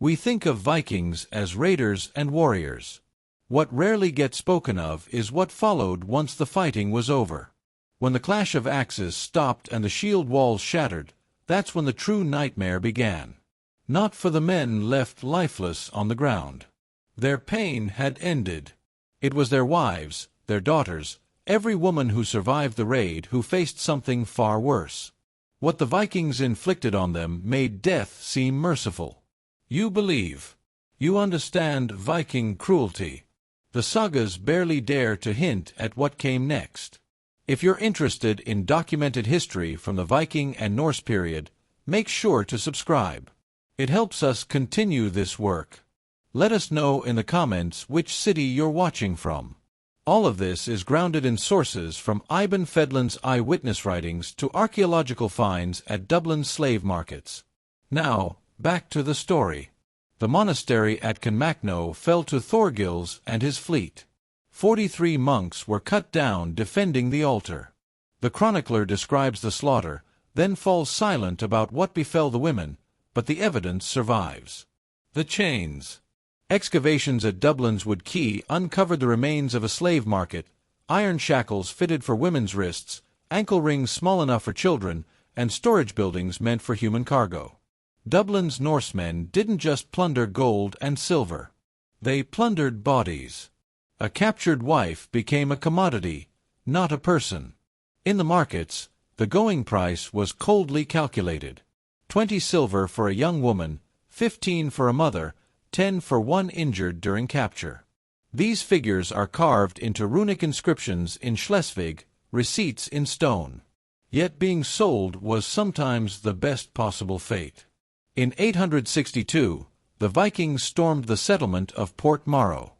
We think of Vikings as raiders and warriors. What rarely gets spoken of is what followed once the fighting was over. When the clash of axes stopped and the shield walls shattered, that's when the true nightmare began. Not for the men left lifeless on the ground. Their pain had ended. It was their wives, their daughters, every woman who survived the raid who faced something far worse. What the Vikings inflicted on them made death seem merciful. You believe. You understand Viking cruelty. The sagas barely dare to hint at what came next. If you're interested in documented history from the Viking and Norse period, make sure to subscribe. It helps us continue this work. Let us know in the comments which city you're watching from. All of this is grounded in sources from Ibn Fedlin's eyewitness writings to archaeological finds at Dublin's slave markets. Now, back to the story. The monastery at Conmachno fell to Thorgils and his fleet. 43 monks were cut down defending the altar. The chronicler describes the slaughter, then falls silent about what befell the women, but the evidence survives. The chains. Excavations at Dublin's Wood Quay uncovered the remains of a slave market, iron shackles fitted for women's wrists, ankle rings small enough for children, and storage buildings meant for human cargo. Dublin's Norsemen didn't just plunder gold and silver. They plundered bodies. A captured wife became a commodity, not a person. In the markets, the going price was coldly calculated. 20 silver for a young woman, 15 for a mother, 10 for one injured during capture. These figures are carved into runic inscriptions in Schleswig, receipts in stone. Yet being sold was sometimes the best possible fate. In 862, the Vikings stormed the settlement of Port Morrow.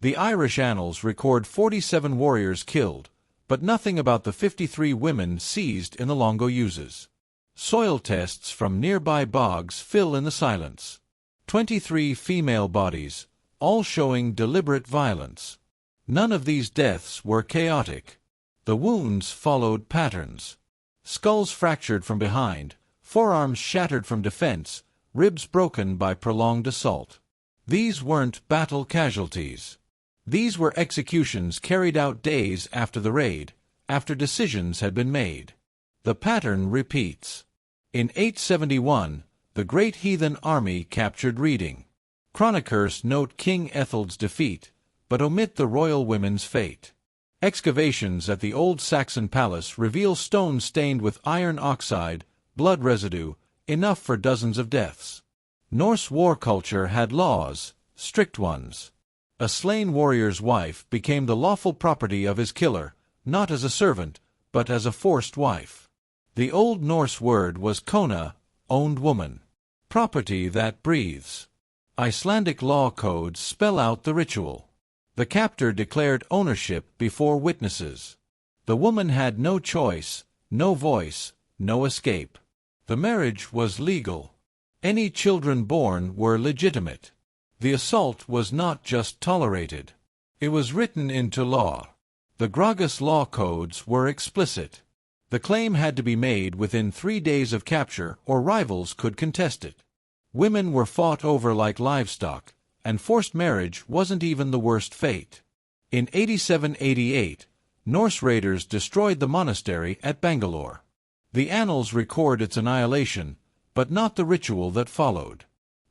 The Irish annals record 47 warriors killed, but nothing about the 53 women seized in the Longo-Uses. Soil tests from nearby bogs fill in the silence. 23 female bodies, all showing deliberate violence. None of these deaths were chaotic. The wounds followed patterns. Skulls fractured from behind, forearms shattered from defense, ribs broken by prolonged assault. These weren't battle casualties. These were executions carried out days after the raid, after decisions had been made. The pattern repeats. In 871, the great heathen army captured Reading. Chroniclers note King Ethelred's defeat, but omit the royal women's fate. Excavations at the old Saxon palace reveal stones stained with iron oxide, blood residue, enough for dozens of deaths. Norse war culture had laws, strict ones. A slain warrior's wife became the lawful property of his killer, not as a servant, but as a forced wife. The Old Norse word was kona, owned woman. Property that breathes. Icelandic law codes spell out the ritual. The captor declared ownership before witnesses. The woman had no choice, no voice, no escape. The marriage was legal. Any children born were legitimate. The assault was not just tolerated. It was written into law. The Gragas law codes were explicit. The claim had to be made within 3 days of capture or rivals could contest it. Women were fought over like livestock, and forced marriage wasn't even the worst fate. In 87–88, Norse raiders destroyed the monastery at Bangalore. The annals record its annihilation, but not the ritual that followed.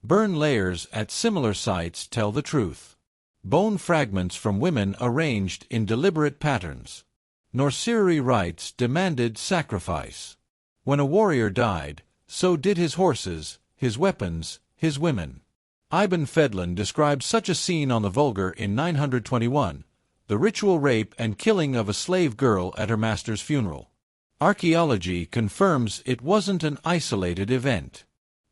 Burn layers at similar sites tell the truth. Bone fragments from women arranged in deliberate patterns. Norsery rites demanded sacrifice. When a warrior died, so did his horses, his weapons, his women. Ibn Fedlin describes such a scene on the Vulgar in 921, the ritual rape and killing of a slave girl at her master's funeral. Archaeology confirms it wasn't an isolated event.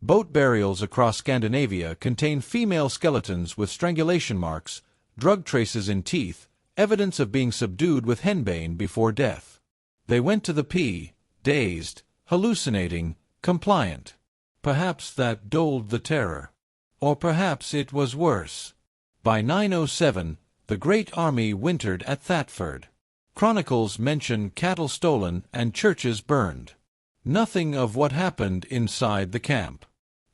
Boat burials across Scandinavia contain female skeletons with strangulation marks, drug traces in teeth, evidence of being subdued with henbane before death. They went to the pea, dazed, hallucinating, compliant. Perhaps that dulled the terror. Or perhaps it was worse. By 907, the great army wintered at Thetford. Chronicles mention cattle stolen and churches burned. Nothing of what happened inside the camp.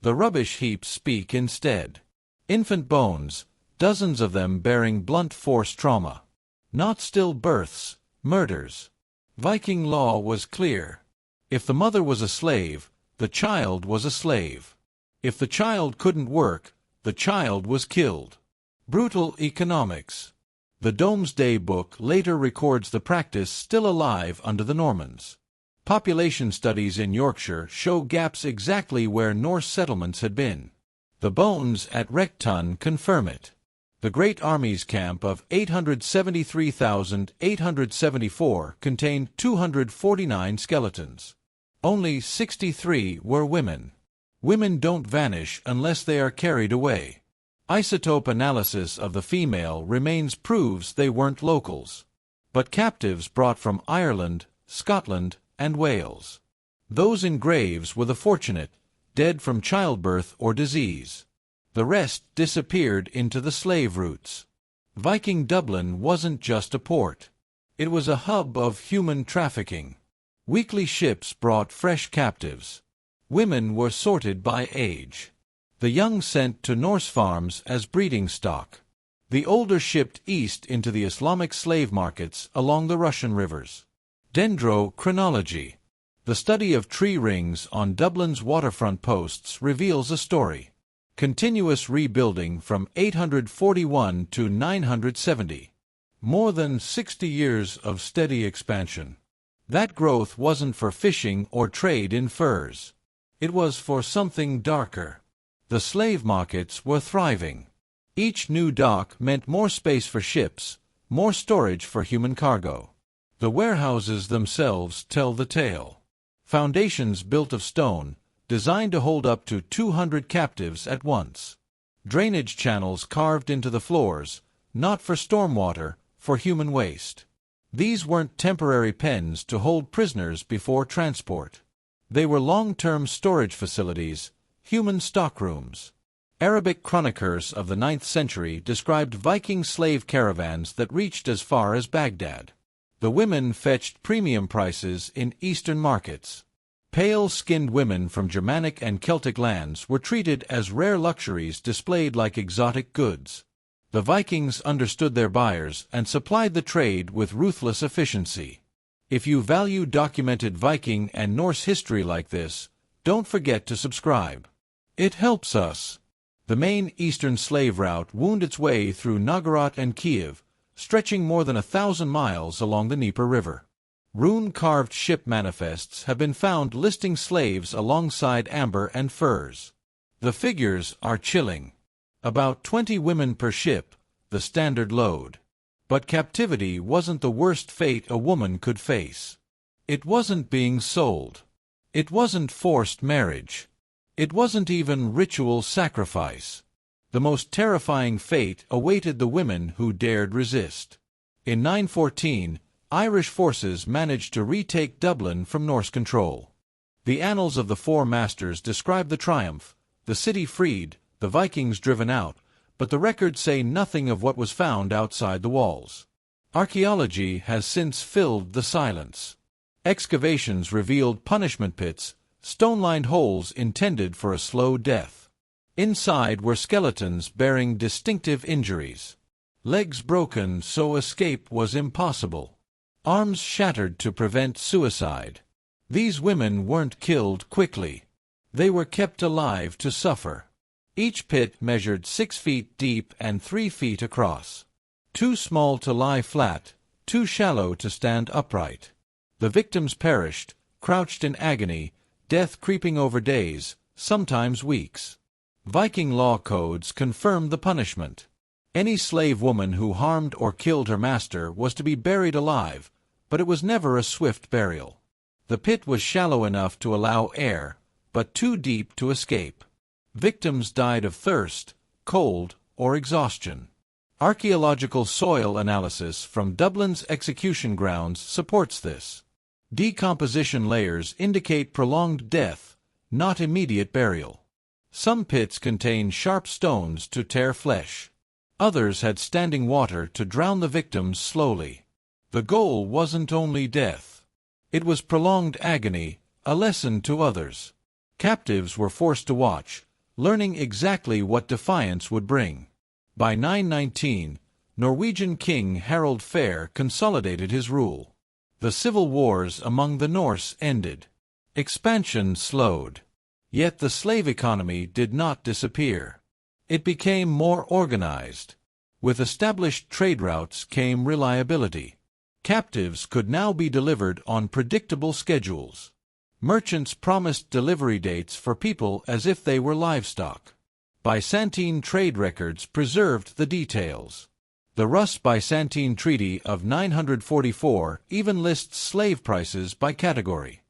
The rubbish heaps speak instead. Infant bones, dozens of them bearing blunt force trauma. Not stillbirths, murders. Viking law was clear. If the mother was a slave, the child was a slave. If the child couldn't work, the child was killed. Brutal economics. The Domesday Book later records the practice still alive under the Normans. Population studies in Yorkshire show gaps exactly where Norse settlements had been. The bones at Recton confirm it. The Great Army's camp of 873,874 contained 249 skeletons. Only 63 were women. Women don't vanish unless they are carried away. Isotope analysis of the female remains proves they weren't locals, but captives brought from Ireland, Scotland, and Wales. Those in graves were the fortunate, dead from childbirth or disease. The rest disappeared into the slave routes. Viking Dublin wasn't just a port. It was a hub of human trafficking. Weekly ships brought fresh captives. Women were sorted by age. The young sent to Norse farms as breeding stock. The older shipped east into the Islamic slave markets along the Russian rivers. Dendrochronology. The study of tree rings on Dublin's waterfront posts reveals a story. Continuous rebuilding from 841 to 970. More than 60 years of steady expansion. That growth wasn't for fishing or trade in furs. It was for something darker. The slave markets were thriving. Each new dock meant more space for ships, more storage for human cargo. The warehouses themselves tell the tale. Foundations built of stone, designed to hold up to 200 captives at once. Drainage channels carved into the floors, not for stormwater, for human waste. These weren't temporary pens to hold prisoners before transport. They were long-term storage facilities, human stockrooms. Arabic chroniclers of the 9th century described Viking slave caravans that reached as far as Baghdad. The women fetched premium prices in eastern markets. Pale-skinned women from Germanic and Celtic lands were treated as rare luxuries displayed like exotic goods. The Vikings understood their buyers and supplied the trade with ruthless efficiency. If you value documented Viking and Norse history like this, don't forget to subscribe. It helps us. The main eastern slave route wound its way through Novgorod and Kiev, stretching more than 1,000 miles along the Dnieper River. Rune-carved ship manifests have been found listing slaves alongside amber and furs. The figures are chilling. About 20 women per ship, the standard load. But captivity wasn't the worst fate a woman could face. It wasn't being sold. It wasn't forced marriage. It wasn't even ritual sacrifice. The most terrifying fate awaited the women who dared resist. In 914, Irish forces managed to retake Dublin from Norse control. The annals of the Four Masters describe the triumph, the city freed, the Vikings driven out, but the records say nothing of what was found outside the walls. Archaeology has since filled the silence. Excavations revealed punishment pits, stone-lined holes intended for a slow death. Inside were skeletons bearing distinctive injuries. Legs broken so escape was impossible. Arms shattered to prevent suicide. These women weren't killed quickly. They were kept alive to suffer. Each pit measured 6 feet deep and 3 feet across. Too small to lie flat, too shallow to stand upright. The victims perished, crouched in agony, death creeping over days, sometimes weeks. Viking law codes confirmed the punishment. Any slave woman who harmed or killed her master was to be buried alive, but it was never a swift burial. The pit was shallow enough to allow air, but too deep to escape. Victims died of thirst, cold, or exhaustion. Archaeological soil analysis from Dublin's execution grounds supports this. Decomposition layers indicate prolonged death, not immediate burial. Some pits contain sharp stones to tear flesh. Others had standing water to drown the victims slowly. The goal wasn't only death. It was prolonged agony, a lesson to others. Captives were forced to watch, learning exactly what defiance would bring. By 919, Norwegian King Harald Fair consolidated his rule. The civil wars among the Norse ended. Expansion slowed. Yet the slave economy did not disappear. It became more organized. With established trade routes came reliability. Captives could now be delivered on predictable schedules. Merchants promised delivery dates for people as if they were livestock. Byzantine trade records preserved the details. The Rus-Byzantine Treaty of 944 even lists slave prices by category.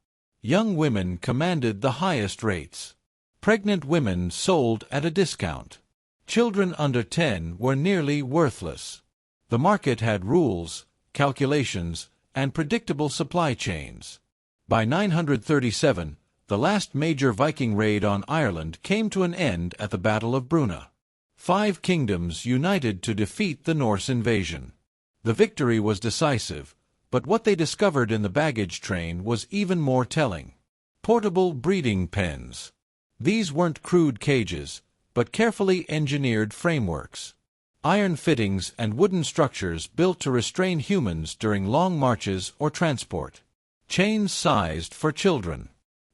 Young women commanded the highest rates. Pregnant women sold at a discount. Children under 10 were nearly worthless. The market had rules, calculations, and predictable supply chains. By 937, the last major Viking raid on Ireland came to an end at the Battle of Bruna. 5 kingdoms united to defeat the Norse invasion. The victory was decisive, but what they discovered in the baggage train was even more telling. Portable breeding pens. These weren't crude cages, but carefully engineered frameworks. Iron fittings and wooden structures built to restrain humans during long marches or transport. Chains sized for children.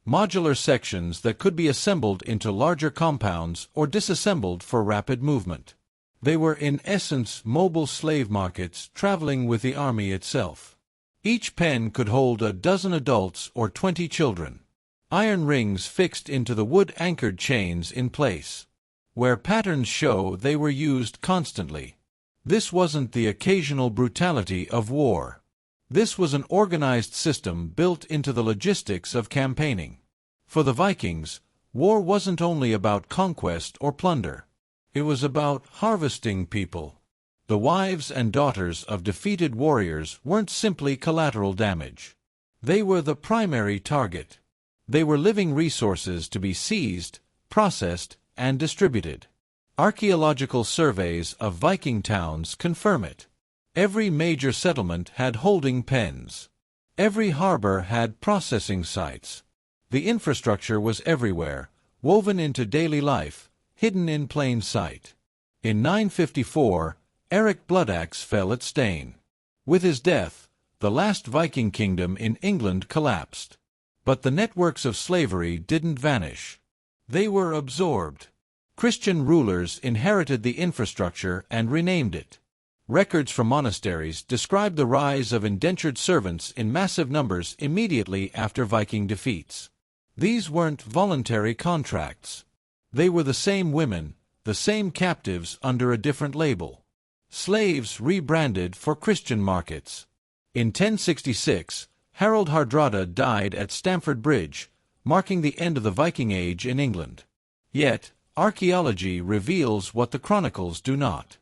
Modular sections that could be assembled into larger compounds or disassembled for rapid movement. They were in essence mobile slave markets traveling with the army itself. Each pen could hold a dozen adults or 20 children. Iron rings fixed into the wood-anchored chains in place. Where patterns show, they were used constantly. This wasn't the occasional brutality of war. This was an organized system built into the logistics of campaigning. For the Vikings, war wasn't only about conquest or plunder. It was about harvesting people. The wives and daughters of defeated warriors weren't simply collateral damage. They were the primary target. They were living resources to be seized, processed, and distributed. Archaeological surveys of Viking towns confirm it. Every major settlement had holding pens. Every harbor had processing sites. The infrastructure was everywhere, woven into daily life, hidden in plain sight. In 954, Eric Bloodaxe fell at Stane. With his death, the last Viking kingdom in England collapsed. But the networks of slavery didn't vanish. They were absorbed. Christian rulers inherited the infrastructure and renamed it. Records from monasteries describe the rise of indentured servants in massive numbers immediately after Viking defeats. These weren't voluntary contracts. They were the same women, the same captives under a different label. Slaves rebranded for Christian markets. In 1066, Harold Hardrada died at Stamford Bridge, marking the end of the Viking Age in England. Yet, archaeology reveals what the chronicles do not.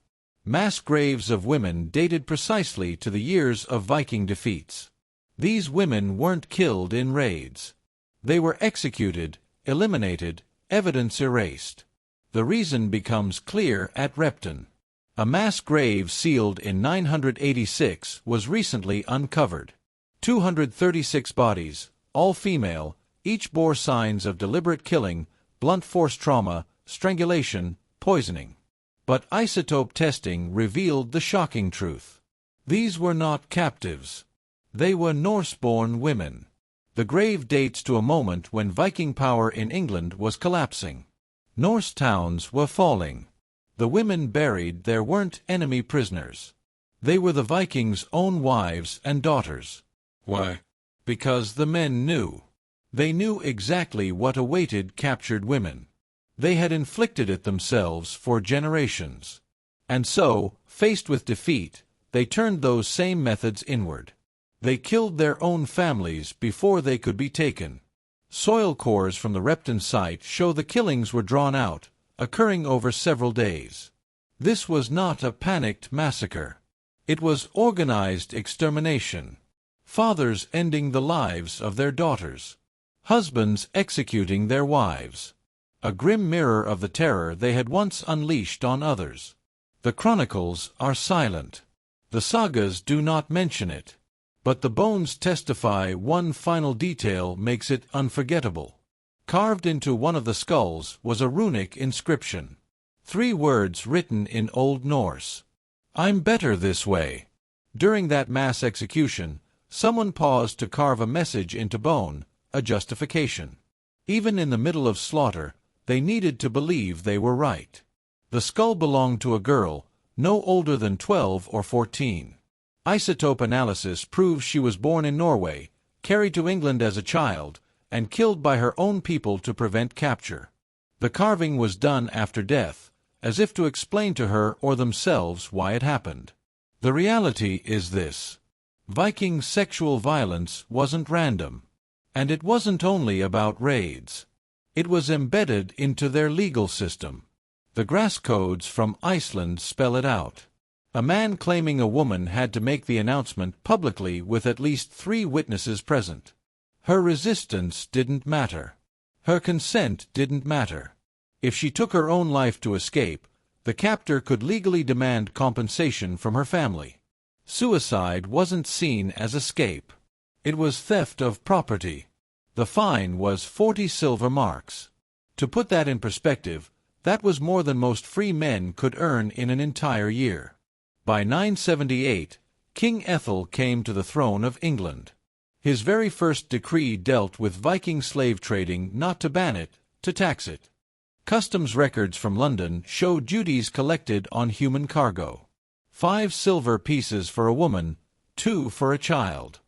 Mass graves of women dated precisely to the years of Viking defeats. These women weren't killed in raids. They were executed, eliminated, evidence erased. The reason becomes clear at Repton. A mass grave sealed in 986 was recently uncovered. 236 bodies, all female, each bore signs of deliberate killing, blunt force trauma, strangulation, poisoning. But isotope testing revealed the shocking truth. These were not captives. They were Norse-born women. The grave dates to a moment when Viking power in England was collapsing. Norse towns were falling. The women buried there weren't enemy prisoners. They were the Vikings' own wives and daughters. Why? Because the men knew. They knew exactly what awaited captured women. They had inflicted it themselves for generations. And so, faced with defeat, they turned those same methods inward. They killed their own families before they could be taken. Soil cores from the Repton site show the killings were drawn out, occurring over several days. This was not a panicked massacre. It was organized extermination. Fathers ending the lives of their daughters. Husbands executing their wives. A grim mirror of the terror they had once unleashed on others. The chronicles are silent. The sagas do not mention it. But the bones testify one final detail makes it unforgettable. Carved into one of the skulls was a runic inscription. 3 words written in Old Norse. "I'm better this way." During that mass execution, someone paused to carve a message into bone, a justification. Even in the middle of slaughter, they needed to believe they were right. The skull belonged to a girl, no older than 12 or 14. Isotope analysis proves she was born in Norway, carried to England as a child, and killed by her own people to prevent capture. The carving was done after death, as if to explain to her or themselves why it happened. The reality is this: Viking sexual violence wasn't random. And it wasn't only about raids. It was embedded into their legal system. The grass codes from Iceland spell it out. A man claiming a woman had to make the announcement publicly with at least 3 witnesses present. Her resistance didn't matter. Her consent didn't matter. If she took her own life to escape, the captor could legally demand compensation from her family. Suicide wasn't seen as escape. It was theft of property. The fine was 40 silver marks. To put that in perspective, that was more than most free men could earn in an entire year. By 978, King Ethel came to the throne of England. His very first decree dealt with Viking slave trading, not to ban it, to tax it. Customs records from London show duties collected on human cargo. 5 silver pieces for a woman, 2 for a child.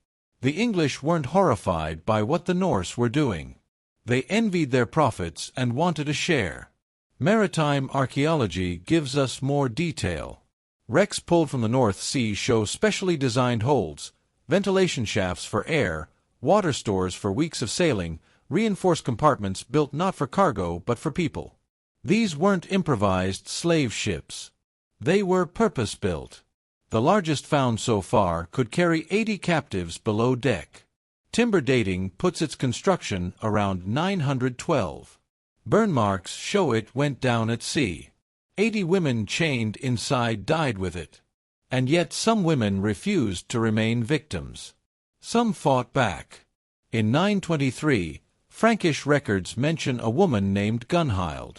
The English weren't horrified by what the Norse were doing. They envied their profits and wanted a share. Maritime archaeology gives us more detail. Wrecks pulled from the North Sea show specially designed holds, ventilation shafts for air, water stores for weeks of sailing, reinforced compartments built not for cargo but for people. These weren't improvised slave ships. They were purpose-built. The largest found so far could carry 80 captives below deck. Timber dating puts its construction around 912. Burn marks show it went down at sea. 80 women chained inside died with it. And yet some women refused to remain victims. Some fought back. In 923, Frankish records mention a woman named Gunhild.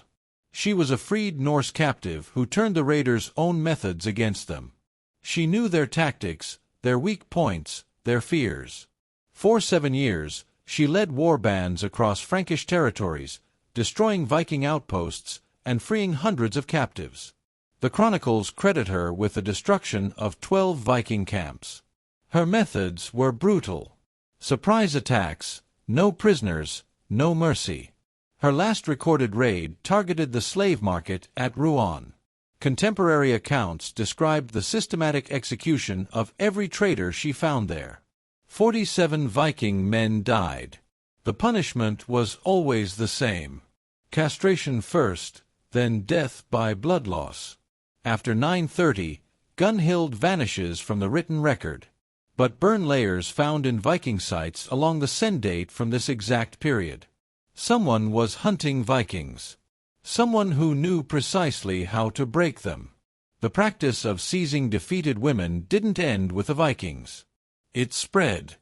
She was a freed Norse captive who turned the raiders' own methods against them. She knew their tactics, their weak points, their fears. For 7 years, she led war bands across Frankish territories, destroying Viking outposts and freeing hundreds of captives. The chronicles credit her with the destruction of 12 Viking camps. Her methods were brutal. Surprise attacks, no prisoners, no mercy. Her last recorded raid targeted the slave market at Rouen. Contemporary accounts described the systematic execution of every trader she found there. 47 Viking men died. The punishment was always the same: castration first, then death by blood loss. After 930, Gunhild vanishes from the written record. But burn layers found in Viking sites along the send date from this exact period. Someone was hunting Vikings. Someone who knew precisely how to break them. The practice of seizing defeated women didn't end with the Vikings. It spread.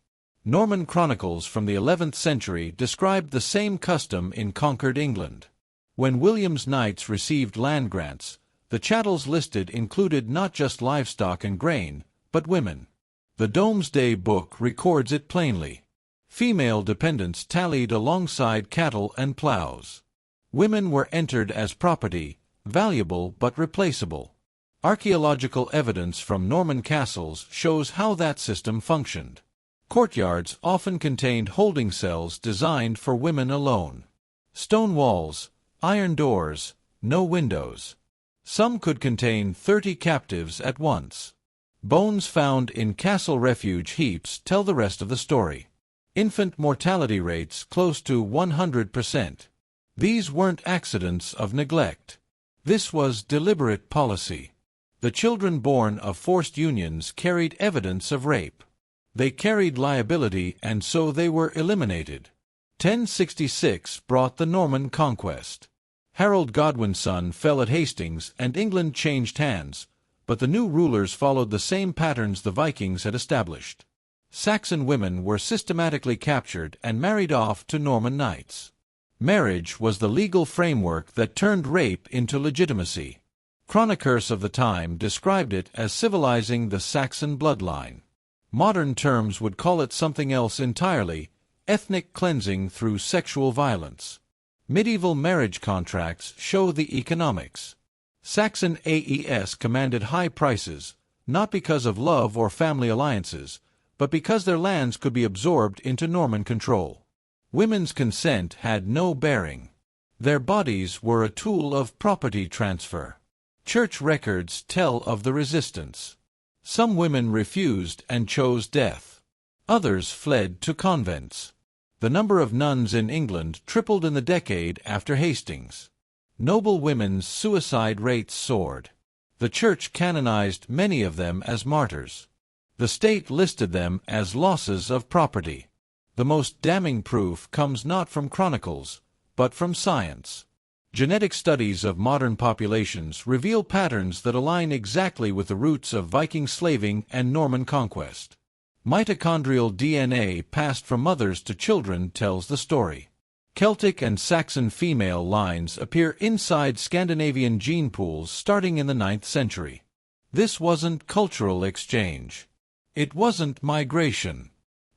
Norman chronicles from the 11th century described the same custom in conquered England. When William's knights received land grants, the chattels listed included not just livestock and grain, but women. The Domesday Book records it plainly. Female dependents tallied alongside cattle and plows. Women were entered as property, valuable but replaceable. Archaeological evidence from Norman castles shows how that system functioned. Courtyards often contained holding cells designed for women alone. Stone walls, iron doors, no windows. Some could contain 30 captives at once. Bones found in castle refuge heaps tell the rest of the story. Infant mortality rates close to 100%. These weren't accidents of neglect. This was deliberate policy. The children born of forced unions carried evidence of rape. They carried liability, and so they were eliminated. 1066 brought the Norman conquest. Harold Godwin's son fell at Hastings and England changed hands, but the new rulers followed the same patterns the Vikings had established. Saxon women were systematically captured and married off to Norman knights. Marriage was the legal framework that turned rape into legitimacy. Chroniclers of the time described it as civilizing the Saxon bloodline. Modern terms would call it something else entirely: ethnic cleansing through sexual violence. Medieval marriage contracts show the economics. Saxon AES commanded high prices, not because of love or family alliances, but because their lands could be absorbed into Norman control. Women's consent had no bearing. Their bodies were a tool of property transfer. Church records tell of the resistance. Some women refused and chose death. Others fled to convents. The number of nuns in England tripled in the decade after Hastings. Noble women's suicide rates soared. The Church canonized many of them as martyrs. The state listed them as losses of property. The most damning proof comes not from chronicles, but from science. Genetic studies of modern populations reveal patterns that align exactly with the roots of Viking slaving and Norman conquest. Mitochondrial DNA passed from mothers to children tells the story. Celtic and Saxon female lines appear inside Scandinavian gene pools starting in the 9th century. This wasn't cultural exchange. It wasn't migration.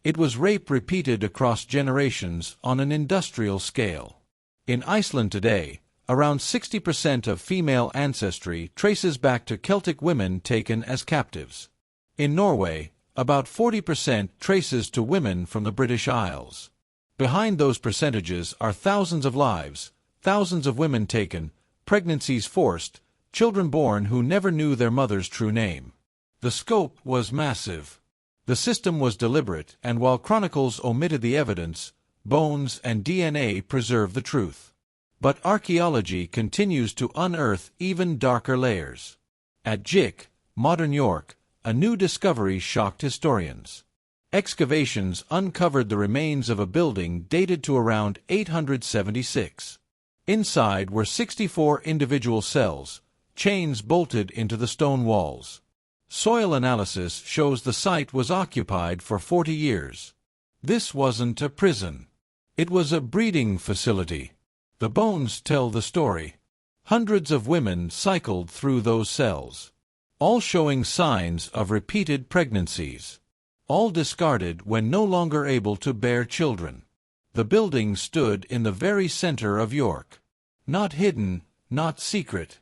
It was rape repeated across generations on an industrial scale. In Iceland today, around 60% of female ancestry traces back to Celtic women taken as captives. In Norway, about 40% traces to women from the British Isles. Behind those percentages are thousands of lives, thousands of women taken, pregnancies forced, children born who never knew their mother's true name. The scope was massive. The system was deliberate, and while chronicles omitted the evidence, bones and DNA preserve the truth. But archaeology continues to unearth even darker layers. At Jick, modern York, a new discovery shocked historians. Excavations uncovered the remains of a building dated to around 876. Inside were 64 individual cells, chains bolted into the stone walls. Soil analysis shows the site was occupied for 40 years. This wasn't a prison. It was a breeding facility. The bones tell the story. Hundreds of women cycled through those cells, all showing signs of repeated pregnancies, all discarded when no longer able to bear children. The building stood in the very center of York. Not hidden, not secret.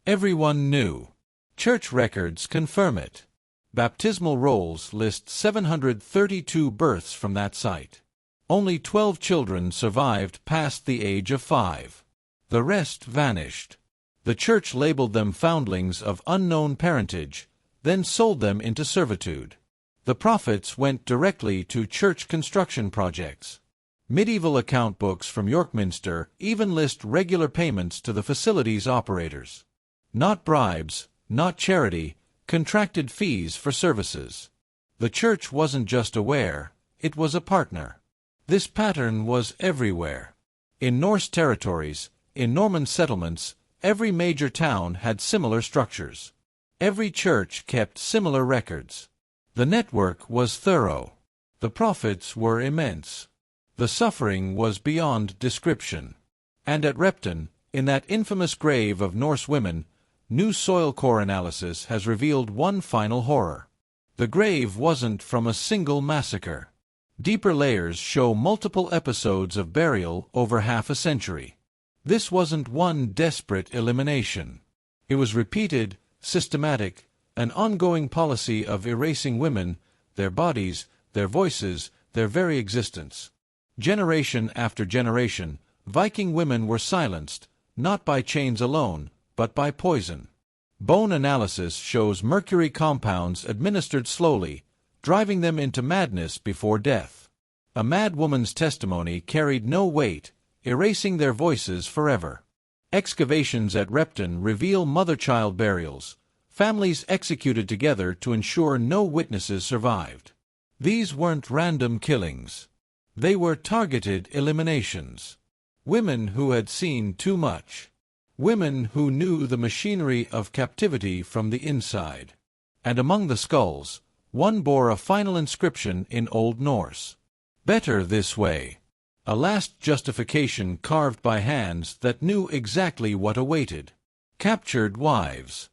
Everyone knew. Church records confirm it. Baptismal rolls list 732 births from that site. Only 12 children survived past the age of 5. The rest vanished. The Church labeled them foundlings of unknown parentage, then sold them into servitude. The profits went directly to church construction projects. Medieval account books from Yorkminster even list regular payments to the facility's operators. Not bribes, not charity, contracted fees for services. The Church wasn't just aware, it was a partner. This pattern was everywhere. In Norse territories, in Norman settlements, every major town had similar structures. Every church kept similar records. The network was thorough. The profits were immense. The suffering was beyond description. And at Repton, in that infamous grave of Norse women, new soil core analysis has revealed one final horror. The grave wasn't from a single massacre. Deeper layers show multiple episodes of burial over half a century. This wasn't one desperate elimination. It was repeated, systematic, an ongoing policy of erasing women, their bodies, their voices, their very existence. Generation after generation, Viking women were silenced, not by chains alone, but by poison. Bone analysis shows mercury compounds administered slowly, driving them into madness before death. A mad woman's testimony carried no weight, erasing their voices forever. Excavations at Repton reveal mother-child burials, families executed together to ensure no witnesses survived. These weren't random killings. They were targeted eliminations. Women who had seen too much. Women who knew the machinery of captivity from the inside. And among the skulls, one bore a final inscription in Old Norse. Better this way. A last justification carved by hands that knew exactly what awaited. Captured wives.